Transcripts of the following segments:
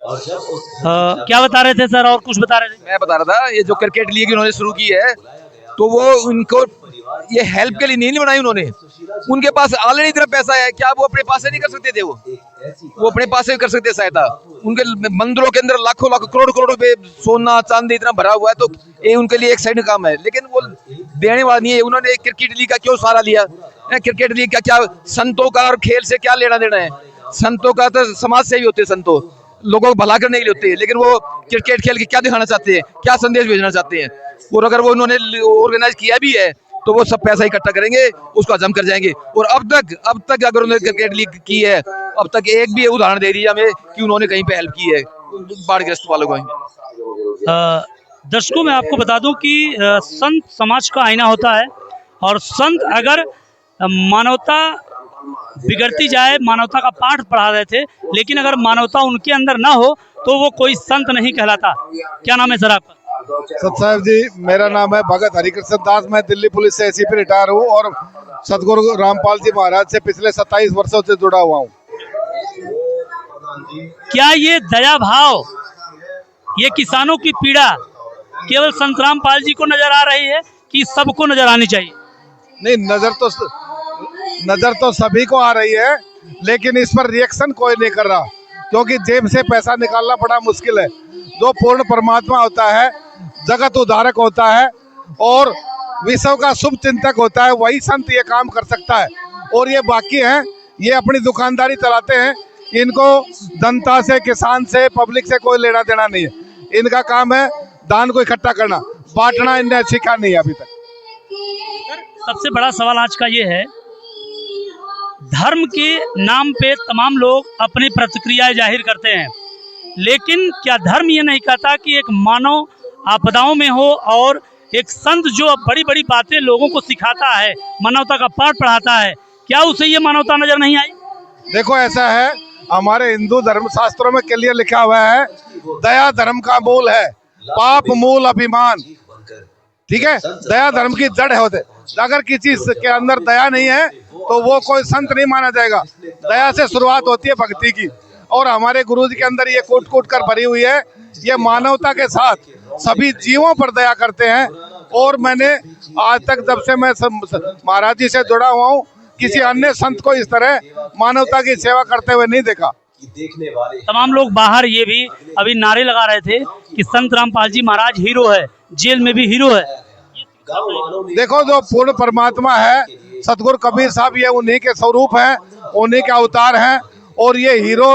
क्या बता रहे थे सर, और कुछ बता रहे थे? मैं बता रहा था, ये जो क्रिकेट लीग इन्होंने शुरू की है, तो वो उनको ये हेल्प के लिए नहीं बनाई उन्होंने। उनके पास ऑलरेडी इतना पैसा है, क्या वो अपने पास से नहीं कर सकते थे? वो अपने पास से कर सकते सहायता। उनके मंदिरों के अंदर लाखों लाखों करोड़ करोड़ रुपए सोना चांदी इतना भरा हुआ है, तो ये उनके लिए एक साइड काम है, लेकिन वो देने वाला नहीं है। उन्होंने क्रिकेट लीग का क्यों सहारा लिया? क्रिकेट लीग का क्या संतों का और खेल से क्या लेना देना है? संतों का तो समाज सेवी होते हैं, संतों लोगों को भला करने के लिए होते हैं, लेकिन वो क्रिकेट खेल के क्या दिखाना चाहते हैं, क्या संदेश भेजना चाहते हैं? और अगर वो उन्होंने ऑर्गेनाइज किया भी है तो वो सब पैसा इकट्ठा करेंगे, उसको हजम कर जाएंगे। और अब तक अगर उन्होंने क्रिकेट लीग की है, अब तक एक भी उदाहरण दे रही है हमें कि उन्होंने कहीं पे हेल्प की है बाढ़ग्रस्त वालों को। दर्शकों, मैं आपको बता दूं कि संत समाज का आईना होता है, और संत अगर मानवता बिगड़ती जाए, मानवता का पाठ पढ़ा रहे थे, लेकिन अगर मानवता उनके अंदर ना हो तो वो कोई संत नहीं कहलाता। क्या नाम है सर आपका? सत साहब जी, मेरा नाम है भगत हरिकृष्ण दास। मैं दिल्ली पुलिस से एसीपी रिटायर हूँ और सतगुरु रामपाल जी महाराज से पिछले 27 वर्षों से जुड़ा हुआ हूँ। क्या ये दया भाव, ये किसानों की पीड़ा केवल संत रामपाल जी को नजर आ रही है कि सबको नजर आनी चाहिए? नहीं, नजर तो सभी को आ रही है, लेकिन इस पर रिएक्शन कोई नहीं कर रहा, क्योंकि जेब से पैसा निकालना बड़ा मुश्किल है। जो पूर्ण परमात्मा होता है, जगत उद्धारक होता है और विश्व का शुभ चिंतक होता है, वही संत ये काम कर सकता है। और ये बाकी हैं, ये अपनी दुकानदारी चलाते हैं, इनको जनता से, किसान से, पब्लिक से कोई लेना देना नहीं है। इनका काम है दान को इकट्ठा करना, बांटना इन्हें सीखा नहीं है अभी तक। सबसे बड़ा सवाल आज का ये है, धर्म के नाम पे तमाम लोग अपनी प्रतिक्रियाएं जाहिर करते हैं, लेकिन क्या धर्म ये नहीं कहता कि एक मानव आपदाओं में हो, और एक संत जो बड़ी बड़ी बातें लोगों को सिखाता है, मानवता का पाठ पढ़ाता है, क्या उसे ये मानवता नजर नहीं आई? देखो, ऐसा है, हमारे हिंदू धर्म शास्त्रों में क्लियर लिखा हुआ है, दया धर्म का मूल है, पाप मूल अभिमान। ठीक है, दया धर्म की जड़ होते। अगर किसी के अंदर दया नहीं है तो वो कोई संत नहीं माना जाएगा। दया से शुरुआत होती है भक्ति की, और हमारे गुरु जी के अंदर ये कूट कूट कर भरी हुई है। ये मानवता के साथ सभी जीवों पर दया करते हैं। और मैंने आज तक, जब से मैं महाराज जी से जुड़ा हुआ हूँ, किसी अन्य संत को इस तरह मानवता की सेवा करते हुए नहीं देखा। तमाम लोग बाहर ये भी अभी नारे लगा रहे थे कि संत रामपाल जी महाराज हीरो है, जेल में भी हीरो है। देखो, जो पूर्ण परमात्मा है सतगुरु कबीर साहब, ये उन्हीं के स्वरूप हैं, उन्हीं के अवतार हैं। और ये हीरो,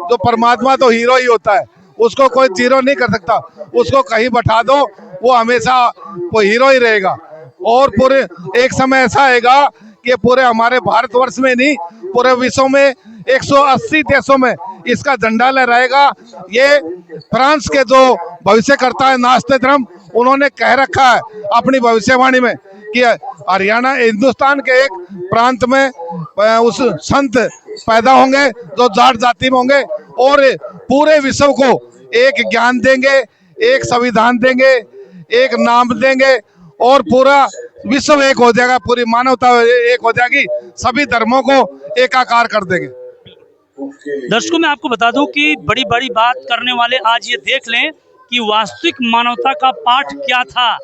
जो परमात्मा तो हीरो ही होता है, उसको कोई जीरो नहीं कर सकता। उसको कहीं बैठा दो, वो हमेशा वो हीरो ही रहेगा। और पूरे एक समय ऐसा आएगा कि पूरे हमारे भारतवर्ष में नहीं, पूरे विश्व में 180 देशों में इसका झंडा लहराएगा। ये फ्रांस के जो भविष्यकर्ता है नास्ट्राडमस, उन्होंने कह रखा है अपनी भविष्यवाणी में कि हरियाणा, हिंदुस्तान के एक प्रांत में उस संत पैदा होंगे जो जाट जाति में होंगे, और पूरे विश्व को एक ज्ञान देंगे, एक संविधान देंगे, एक नाम देंगे, और पूरा विश्व एक हो जाएगा, पूरी मानवता एक हो जाएगी, सभी धर्मों को एकाकार कर देंगे। दर्शकों, मैं आपको बता दूं कि बड़ी बड़ी बात करने वाले आज ये देख लें कि वास्तविक मानवता का पाठ क्या था,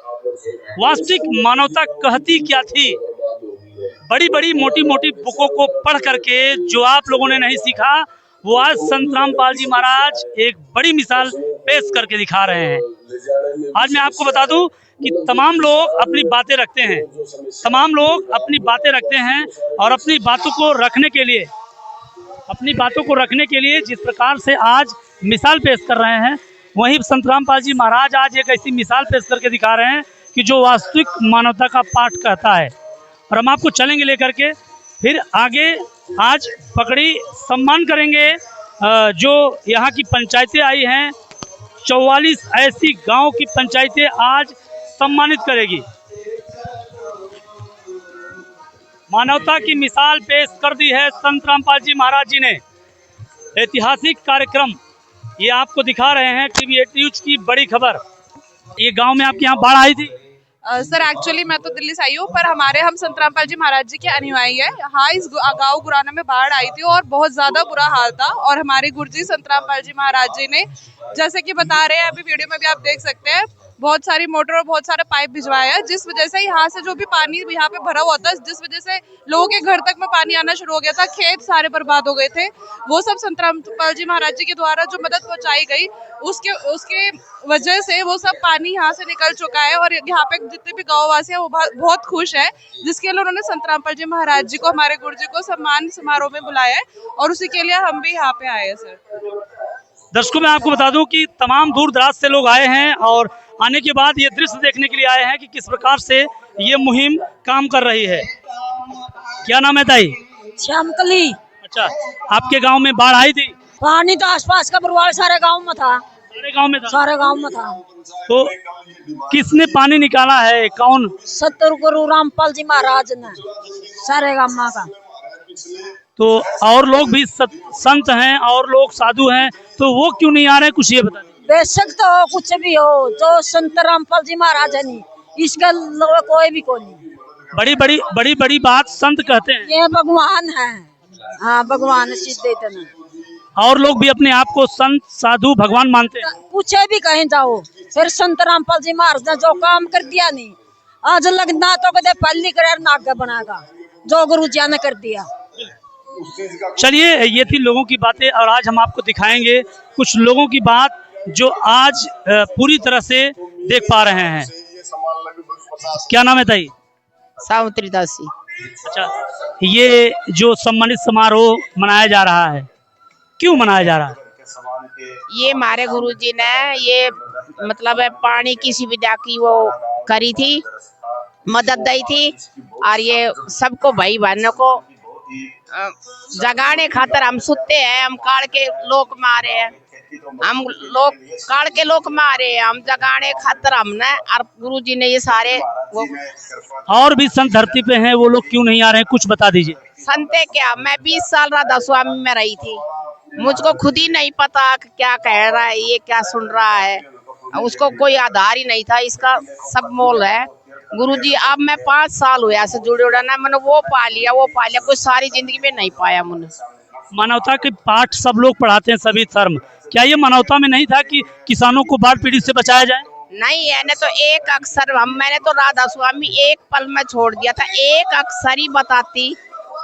वास्तविक मानवता कहती क्या थी। बड़ी बड़ी मोटी मोटी बुकों को पढ़ करके जो आप लोगों ने नहीं सीखा, वो आज संत रामपाल जी महाराज एक बड़ी मिसाल पेश करके दिखा रहे हैं। आज मैं आपको बता दूं कि तमाम लोग अपनी बातें रखते हैं, तमाम लोग अपनी बातें रखते हैं, और अपनी बातों को रखने के लिए जिस प्रकार से आज मिसाल पेश कर रहे हैं, वहीं संत रामपाल जी महाराज आज एक ऐसी मिसाल पेश करके दिखा रहे हैं कि जो वास्तविक मानवता का पाठ कहता है। और हम आपको चलेंगे लेकर के फिर आगे। आज पगड़ी सम्मान करेंगे जो यहाँ की पंचायतें आई हैं, 44 ऐसी गांव की पंचायतें आज सम्मानित करेगी। मानवता की मिसाल पेश कर दी है संत रामपाल जी महाराज जी ने। ऐतिहासिक कार्यक्रम ये आपको दिखा रहे हैं टीवी 8 न्यूज की बड़ी खबर। ये गांव में आपके यहाँ बाढ़ आई थी? सर एक्चुअली मैं तो दिल्ली से आई हूँ, पर हम संत रामपाल जी महाराज जी के अनुयायी है। हाँ, इस गांव गुराना में बाढ़ आई थी और बहुत ज्यादा बुरा हाल था, और हमारे गुरुजी संत रामपाल जी महाराज जी ने, जैसे कि बता रहे हैं अभी वीडियो में भी आप देख सकते हैं, बहुत सारी मोटर और बहुत सारे पाइप भिजवाए हैं, जिस वजह से यहाँ से जो भी पानी यहाँ पे भरा हुआ था, जिस वजह से लोगों के घर तक में पानी आना शुरू हो गया था, खेत सारे बर्बाद हो गए थे। वो सब संत रामपाल जी महाराज जी के द्वारा जो मदद पहुंचाई गई, उसके वजह से वो सब पानी यहाँ से निकल चुका है, और यहाँ पे जितने भी गाँव वासी हैं वो बहुत खुश है, जिसके लिए उन्होंने संत रामपाल जी महाराज जी को, हमारे गुरु जी को सम्मान समारोह में बुलाया है, और उसी के लिए हम भी यहाँ पे आए हैं। सर दर्शकों मैं आपको बता दूं कि तमाम दूर दराज से लोग आए हैं, और आने के बाद ये दृश्य देखने के लिए आए हैं कि किस प्रकार से ये मुहिम काम कर रही है। क्या नाम है ताई? श्यामकली। अच्छा, आपके गांव में बाढ़ आई थी? पानी तो आसपास का बरवाल सारे गांव में था। सारे गांव में था? सारे गांव में था। तो किसने पानी निकाला है, कौन? सतगुरु गुरु रामपाल जी महाराज ने सारे गांव का। तो और लोग भी संत हैं और लोग साधु हैं, तो वो क्यों नहीं आ रहे, कुछ ये बता दीजिए। बेशक तो हो, कुछ भी हो, जो संत रामपाल जी महाराज है नहीं, इसका कोई भी कोई नहीं। बड़ी बात संत कहते हैं। ये भगवान है। हाँ, भगवान सिद्ध इतना। और लोग भी अपने आप को संत साधु भगवान मानते हैं। कुछ भी कहीं जाओ, फिर संत रामपाल जी महाराज ने जो काम कर दिया नहीं, आज लगना तो कदे पहली कर नाग बनाएगा, जो गुरु जी ने कर दिया। चलिए, ये थी लोगों की बातें, और आज हम आपको दिखाएंगे कुछ लोगों की बात जो आज पूरी तरह से देख पा रहे हैं। क्या नाम है ताई? सावित्री दासी। अच्छा, ये जो सम्मानित समारोह मनाया जा रहा है, क्यों मनाया जा रहा है? ये हमारे गुरुजी ने ये मतलब है पानी की सुविधा की वो करी थी, मदद दी थी, और ये सबको भाई बहनों को जगाने खातर हम सुते हैं, हम काल के लोक मारे हैं, हम लोग काल के लोक मारे हैं, हम जगाने खातर हमने, और गुरुजी ने ये सारे वो। और भी संत धरती पे हैं, वो लोग क्यों नहीं आ रहे हैं, कुछ बता दीजिए। संते क्या, मैं 20 साल राधा स्वामी में रही थी, मुझको खुद ही नहीं पता क्या कह रहा है, ये क्या सुन रहा है, उसको कोई आधार ही नहीं था, इसका सब मोल है। गुरुजी अब मैं 5 साल हुआ ऐसे जुड़े उड़ा ना, मैंने वो पा लिया, कुछ सारी जिंदगी में नहीं पाया मैंने। मानवता के पाठ सब लोग पढ़ाते हैं, सभी धर्म, क्या ये मानवता में नहीं था कि किसानों को बाढ़ पीड़ित से बचाया जाए? नहीं है, तो एक अक्षर मैंने तो राधा स्वामी एक पल में छोड़ दिया था, एक अक्षर ही बताती,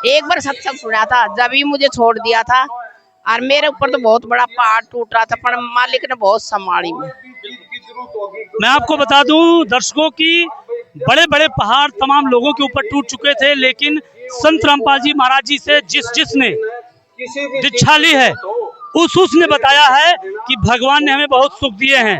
एक बार सत्संग सुना था, जब ही मुझे छोड़ दिया था, और मेरे ऊपर तो बहुत बड़ा पहाड़ टूट रहा था, पर मालिक ने बहुत संभाली। मैं आपको बता दूं दर्शकों की बड़े पहाड़ तमाम लोगों के ऊपर टूट चुके थे, लेकिन संत रामपाल जी महाराज जी से जिसने दीक्षा ली है, उसने बताया है कि भगवान ने हमें बहुत सुख दिए हैं।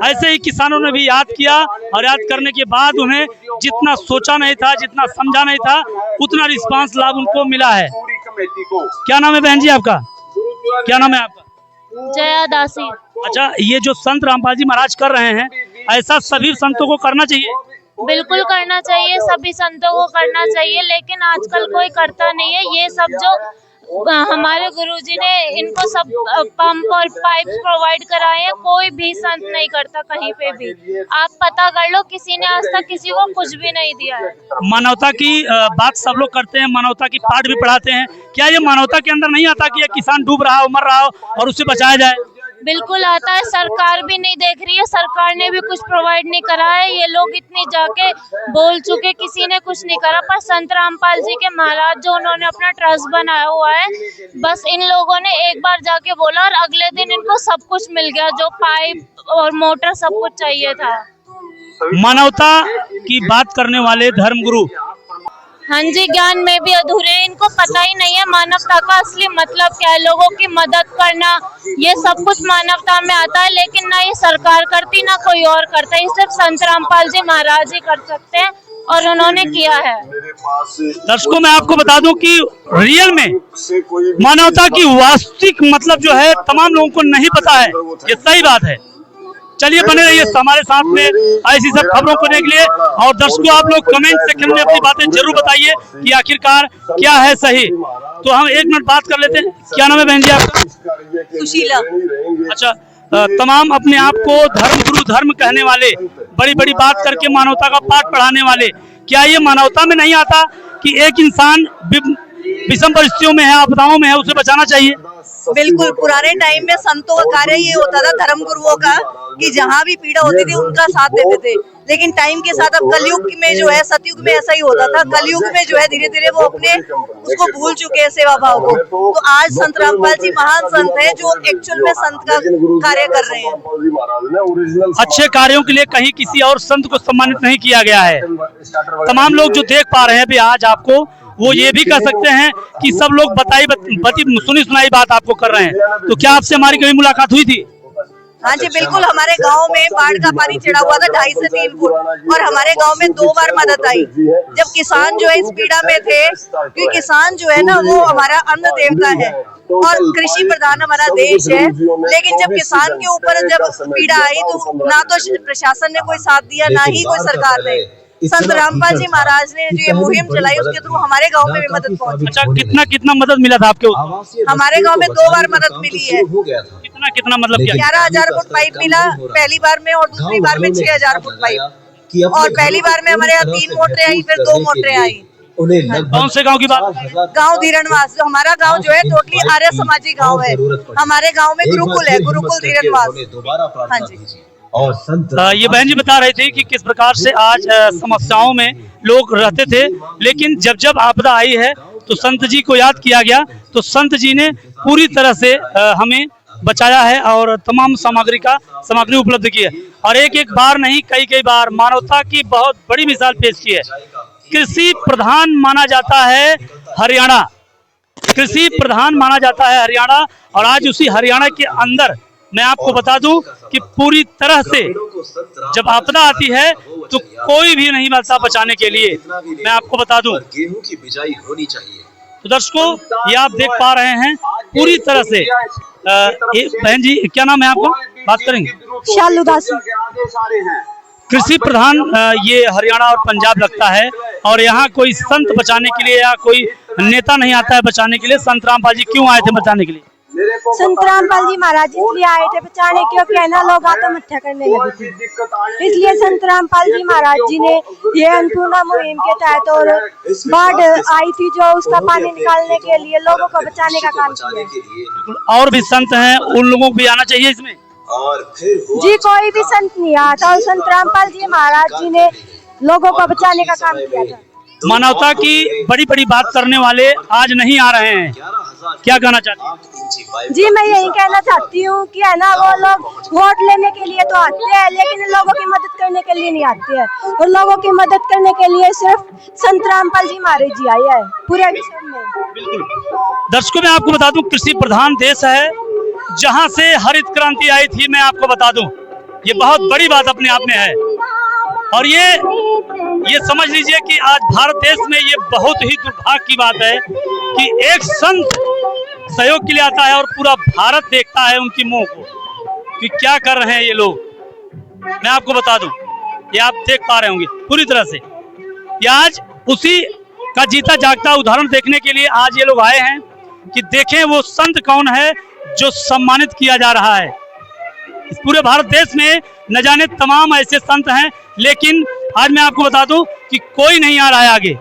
ऐसे ही किसानों ने भी याद किया, और याद करने के बाद उन्हें जितना सोचा नहीं था, जितना समझा नहीं था, उतना रिस्पांस लाभ उनको मिला है। क्या नाम है बहन जी आपका? क्या नाम है आपका? जया दासी। अच्छा, ये जो संत रामपाल जी महाराज कर रहे हैं, ऐसा सभी संतों को करना चाहिए? बिल्कुल करना चाहिए, सभी संतों को करना चाहिए, लेकिन आजकल कोई करता नहीं है। ये सब जो हमारे गुरुजी ने इनको सब पंप और पाइप प्रोवाइड कराए हैं, कोई भी संत नहीं करता कहीं पे भी। आप पता कर लो, किसी ने आज तक किसी को कुछ भी नहीं दिया है। मानवता की बात सब लोग करते हैं, मानवता की पाठ भी पढ़ाते हैं, क्या ये मानवता के अंदर नहीं आता कि ये किसान डूब रहा हो, मर रहा हो, और उससे बचाया जाए? बिल्कुल आता है, सरकार भी नहीं देख रही है, सरकार ने भी कुछ प्रोवाइड नहीं करा है। ये लोग इतनी जाके बोल चुके, किसी ने कुछ नहीं करा, पर संत रामपाल जी के महाराज जो उन्होंने अपना ट्रस्ट बनाया हुआ है, बस इन लोगों ने एक बार जाके बोला और अगले दिन इनको सब कुछ मिल गया, जो पाइप और मोटर सब कुछ चाहिए था। मानवता की बात करने वाले धर्मगुरु, हाँ जी, ज्ञान में भी अधूरे हैं, इनको पता ही नहीं है मानवता का असली मतलब क्या है। लोगों की मदद करना, ये सब कुछ मानवता में आता है, लेकिन ना ये सरकार करती, ना कोई और करता है। ये सिर्फ संत रामपाल जी महाराज ही कर सकते हैं, और उन्होंने किया है। दर्शकों मैं आपको बता दूं कि रियल में मानवता की वास्तविक मतलब जो है तमाम लोगों को नहीं पता है, ये सही बात है। चलिए, बने रहिए हमारे साथ में ऐसी सब खबरों को देखने के लिए, और दर्शकों आप लोग कमेंट सेक्शन में अपनी बातें जरूर बताइए कि आखिरकार क्या है सही। तो हम 1 मिनट बात कर लेते हैं। क्या नाम है बहन जी आपका? सुशीला। अच्छा, तमाम अपने आप को धर्म गुरु धर्म कहने वाले, बड़ी बड़ी बात करके मानवता का पाठ पढ़ाने वाले, क्या ये मानवता में नहीं आता कि एक इंसान विषम परिस्थितियों में है, आपदाओं में है, उसे बचाना चाहिए? बिल्कुल, पुराने टाइम में संतों का कार्य ये होता था, धर्म गुरुओं का, कि जहाँ भी पीड़ा होती थी उनका साथ देते थे। लेकिन टाइम के साथ अब कलयुग में जो है, सतयुग में ऐसा ही होता था, कलयुग में जो है धीरे धीरे वो अपने उसको भूल चुके हैं, सेवा भाव को। तो आज संत रामपाल जी महान संत है जो एक्चुअल में संत का कार्य कर रहे हैं। अच्छे कार्यों के लिए कहीं किसी और संत को सम्मानित नहीं किया गया है। तमाम लोग जो देख पा रहे हैं अभी आज आपको, वो ये भी कह सकते हैं कि सब लोग सुनी सुनाई बात आपको कर रहे हैं। तो क्या आपसे हमारी कभी मुलाकात हुई थी? हाँ जी बिल्कुल, हमारे गांव में बाढ़ का पानी चढ़ा हुआ था 2.5 से 3 फुट, और हमारे गांव में 2 बार मदद आई। जब किसान जो है इस पीड़ा में थे, क्योंकि किसान जो है ना वो हमारा अन्न देवता है और कृषि प्रधान हमारा देश है, लेकिन जब किसान के ऊपर जब पीड़ा आई तो ना तो प्रशासन ने कोई साथ दिया, ना ही कोई सरकार ने। संत रामपाल जी महाराज ने जो ये मुहिम चलाई उसके थ्रू हमारे गांव में भी मदद पहुंची। अच्छा, कितना मदद मिला था आपके? हमारे गांव में 2 बार मदद मिली है। कितना मतलब क्या? 11,000 फुट पाइप मिला पहली बार में, और दूसरी बार में 6,000 फुट पाइप, और पहली बार में हमारे यहाँ 3 मोटरें आई, फिर 2 मोटरें आई। कौन से गांव की बात? गांव धीरणवास। हमारा गांव जो है टोटली आर्य समाजी गांव है। हमारे गांव में गुरुकुल है, गुरुकुल धीरणवास। हाँ जी। ये बहन जी बता रहे थे कि किस प्रकार से आज समस्याओं में लोग रहते थे, लेकिन जब जब आपदा आई है तो संत जी को याद किया गया, तो संत जी ने पूरी तरह से हमें बचाया है और तमाम सामग्री उपलब्ध की है, और एक बार नहीं कई बार मानवता की बहुत बड़ी मिसाल पेश की है। कृषि प्रधान माना जाता है हरियाणा, कृषि प्रधान माना जाता है हरियाणा, और आज उसी हरियाणा के अंदर मैं आपको बता दूं कि पूरी तरह से जब आपदा आती है तो कोई भी नहीं बचता बचाने के लिए। मैं आपको बता दूं, गेहूं की बिजाई होनी चाहिए। तो दर्शकों ये आप देख पा रहे हैं पूरी तरह से। बहन जी क्या नाम है आपका? बात करेंगे। शालू दासी। कृषि प्रधान ये हरियाणा और पंजाब लगता है, और यहाँ कोई संत बचाने के लिए या कोई नेता नहीं आता है बचाने के लिए। संत रामपाल जी क्यों आए थे बचाने के लिए? संत रामपाल जी महाराज इसलिए आए थे बचाने, क्योंकि है ना लोग आत्महत्या करने लगे थे, इसलिए संत रामपाल जी महाराज जी ने ये अन्नपूर्णा मुहिम के तहत, और बाढ़ आई थी जो उसका पानी निकालने के लिए लोगों को बचाने का काम किया। और भी संत हैं, उन लोगों को भी आना चाहिए इसमें। जी कोई भी संत नहीं आता, और संत रामपाल जी महाराज जी ने लोगों को बचाने का काम किया था। मानवता की बड़ी बड़ी बात करने वाले आज नहीं आ रहे हैं, क्या कहना चाहते हैं? जी मैं यही कहना चाहती हूँ कि है ना वो लोग वोट लेने के लिए तो आते हैं, लेकिन लोगों की मदद करने के लिए नहीं आते हैं, और लोगों की मदद करने के लिए सिर्फ संत रामपाल जी महाराज जी आए हैं पूरे विश्व में। बिल्कुल। दर्शकों मैं आपको बता दूं, कृषि प्रधान देश है, जहां से हरित क्रांति आई थी। मैं आपको बता दूं ये बहुत बड़ी बात अपने आप में है, और ये समझ लीजिए कि आज भारत देश में ये बहुत ही दुर्भाग्य की बात है कि एक संत सहयोग के लिए आता है और पूरा भारत देखता है उनकी मुंह को कि क्या कर रहे हैं ये लोग। मैं आपको बता दूं, ये आप देख पा रहे होंगे पूरी तरह से, ये आज उसी का जीता जागता उदाहरण देखने के लिए आज ये लोग आए हैं कि देखें वो संत कौन है जो सम्मानित किया जा रहा है। इस पूरे भारत देश में न जाने तमाम ऐसे संत हैं, लेकिन आज मैं आपको बता दूं कि कोई नहीं आ रहा है आगे।